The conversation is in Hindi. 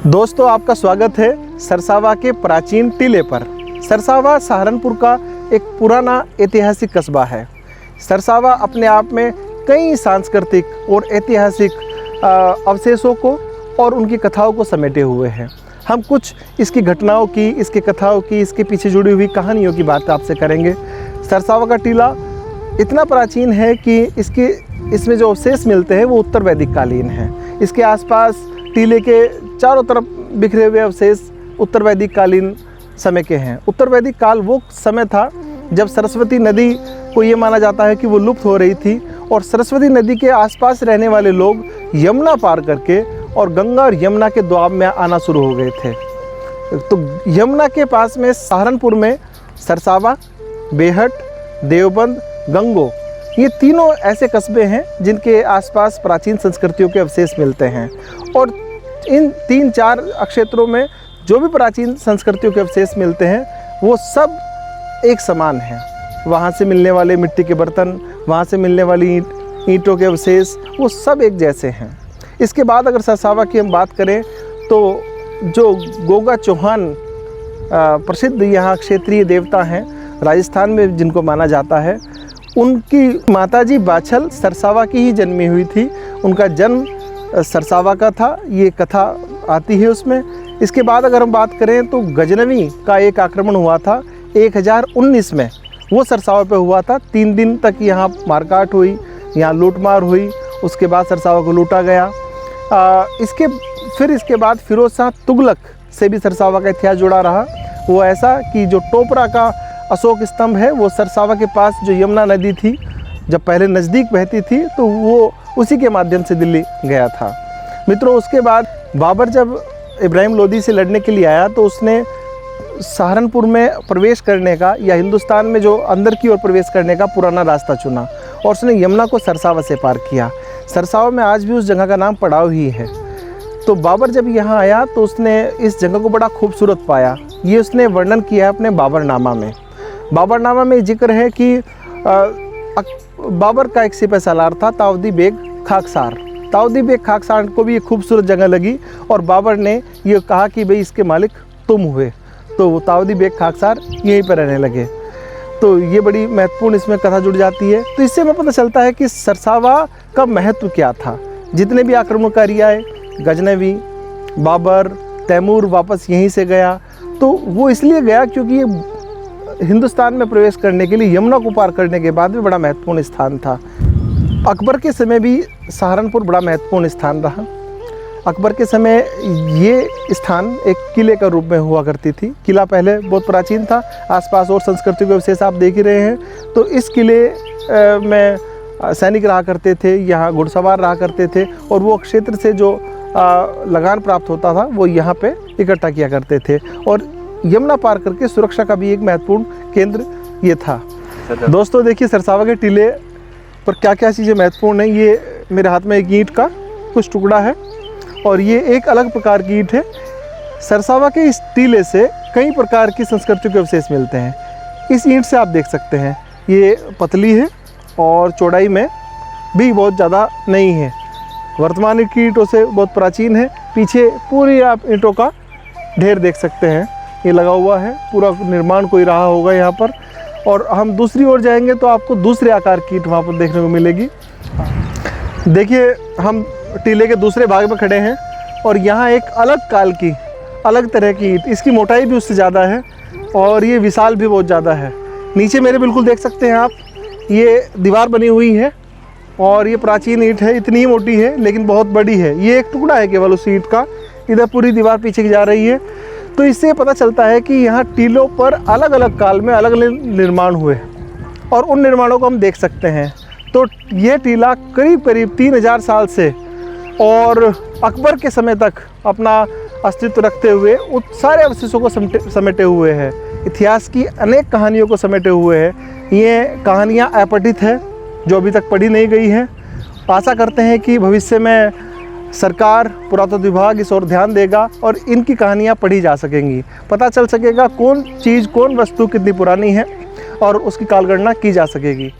दोस्तों, आपका स्वागत है सरसावा के प्राचीन टीले पर। सरसावा सहारनपुर का एक पुराना ऐतिहासिक कस्बा है। सरसावा अपने आप में कई सांस्कृतिक और ऐतिहासिक अवशेषों को और उनकी कथाओं को समेटे हुए हैं। हम कुछ इसकी घटनाओं की, इसकी कथाओं की, इसके पीछे जुड़ी हुई कहानियों की बात आपसे करेंगे। सरसावा का टीला इतना प्राचीन है कि इसमें जो अवशेष मिलते हैं वो उत्तर वैदिक कालीन हैं। इसके आसपास टीले के चारों तरफ बिखरे हुए अवशेष उत्तर वैदिक कालीन समय के हैं। उत्तर वैदिक काल वो समय था जब सरस्वती नदी को ये माना जाता है कि वो लुप्त हो रही थी और सरस्वती नदी के आसपास रहने वाले लोग यमुना पार करके और गंगा और यमुना के दोआब में आना शुरू हो गए थे। तो यमुना के पास में सहारनपुर में सरसावा, बेहट, देवबंद, गंगो, ये तीनों ऐसे कस्बे हैं जिनके आसपास प्राचीन संस्कृतियों के अवशेष मिलते हैं। और इन 3-4 क्षेत्रों में जो भी प्राचीन संस्कृतियों के अवशेष मिलते हैं वो सब एक समान हैं। वहाँ से मिलने वाले मिट्टी के बर्तन, वहाँ से मिलने वाली ईंटों के अवशेष, वो सब एक जैसे हैं। इसके बाद अगर सरसावा की हम बात करें तो जो गोगा चौहान प्रसिद्ध यहाँ क्षेत्रीय देवता हैं, राजस्थान में जिनको माना जाता है, उनकी माताजी बाछल सरसावा की ही जन्मी हुई थी। उनका जन्म सरसावा का था, ये कथा आती है उसमें। इसके बाद अगर हम बात करें तो गजनवी का एक आक्रमण हुआ था 1019 में, वो सरसावा पे हुआ था। 3 दिन तक यहाँ मारकाट हुई, यहाँ लूटमार हुई, उसके बाद सरसावा को लूटा गया। इसके बाद फिरोज शाह तुगलक से भी सरसावा का इतिहास जुड़ा रहा। वो ऐसा कि जो टोपरा का अशोक स्तंभ है वो सरसावा के पास जो यमुना नदी थी, जब पहले नज़दीक बहती थी तो वो उसी के माध्यम से दिल्ली गया था। मित्रों, उसके बाद बाबर जब इब्राहिम लोदी से लड़ने के लिए आया तो उसने सहारनपुर में प्रवेश करने का या हिंदुस्तान में जो अंदर की ओर प्रवेश करने का पुराना रास्ता चुना और उसने यमुना को सरसावा से पार किया। सरसावा में आज भी उस जगह का नाम पड़ाव ही है। तो बाबर जब यहाँ आया तो उसने इस जगह को बड़ा खूबसूरत पाया। ये उसने वर्णन किया है अपने बाबरनामा में। बाबरनामा में जिक्र है कि बाबर का एक सिपह सालार था ताऊदी बेग खाकसार। ताऊदी बेग खाकसार को भी एक खूबसूरत जगह लगी और बाबर ने ये कहा कि भाई इसके मालिक तुम हुए, तो वो ताऊदी बेग खाकसार यहीं पर रहने लगे। तो ये बड़ी महत्वपूर्ण इसमें कथा जुड़ जाती है। तो इससे हमें पता चलता है कि सरसावा का महत्व क्या था। जितने भी आक्रमणकारी आए, गजनवी, बाबर, तैमूर वापस यहीं से गया, तो वो इसलिए गया क्योंकि ये हिंदुस्तान में प्रवेश करने के लिए यमुना को पार करने के बाद भी बड़ा महत्वपूर्ण स्थान था। अकबर के समय भी सहारनपुर बड़ा महत्वपूर्ण स्थान रहा। अकबर के समय ये स्थान एक किले का रूप में हुआ करती थी। किला पहले बहुत प्राचीन था, आसपास और संस्कृति के अवशेष आप देख ही रहे हैं। तो इस किले में सैनिक रहा करते थे, यहाँ घुड़सवार रहा करते थे और वो क्षेत्र से जो लगान प्राप्त होता था वो यहाँ पे इकट्ठा किया करते थे। और यमुना पार करके सुरक्षा का भी एक महत्वपूर्ण केंद्र ये था। दोस्तों देखिए, सरसावा के टीले पर क्या क्या चीज़ें महत्वपूर्ण हैं। ये मेरे हाथ में एक ईंट का कुछ टुकड़ा है और ये एक अलग प्रकार की ईंट है। सरसावा के इस टीले से कई प्रकार की संस्कृतियों के अवशेष मिलते हैं। इस ईंट से आप देख सकते हैं ये पतली है और चौड़ाई में भी बहुत ज़्यादा नहीं है। वर्तमान की ईंटों से बहुत प्राचीन है। पीछे पूरी आप ईंटों का ढेर देख सकते हैं, ये लगा हुआ है। पूरा निर्माण कोई रहा होगा यहाँ पर। और हम दूसरी ओर जाएंगे तो आपको दूसरे आकार की ईंट वहाँ पर देखने को मिलेगी। देखिए, हम टीले के दूसरे भाग में खड़े हैं और यहाँ एक अलग काल की, अलग तरह की ईंट, इसकी मोटाई भी उससे ज़्यादा है और ये विशाल भी बहुत ज़्यादा है। नीचे मेरे बिल्कुल देख सकते हैं आप, ये दीवार बनी हुई है और ये प्राचीन ईंट है। इतनी ही मोटी है लेकिन बहुत बड़ी है। ये एक टुकड़ा है केवल उस ईंट का, इधर पूरी दीवार पीछे की जा रही है। तो इससे पता चलता है कि यहाँ टीलों पर अलग अलग काल में अलग अलग निर्माण हुए और उन निर्माणों को हम देख सकते हैं। तो ये टीला करीब करीब 3000 साल से और अकबर के समय तक अपना अस्तित्व रखते हुए उन सारे अवशेषों को समेटे हुए है। इतिहास की अनेक कहानियों को समेटे हुए है। ये कहानियाँ अपठित है जो अभी तक पढ़ी नहीं गई हैं। आशा करते हैं कि भविष्य में सरकार, पुरातत्व विभाग इस ओर ध्यान देगा और इनकी कहानियाँ पढ़ी जा सकेंगी। पता चल सकेगा कौन चीज़, कौन वस्तु कितनी पुरानी है और उसकी कालगणना की जा सकेगी।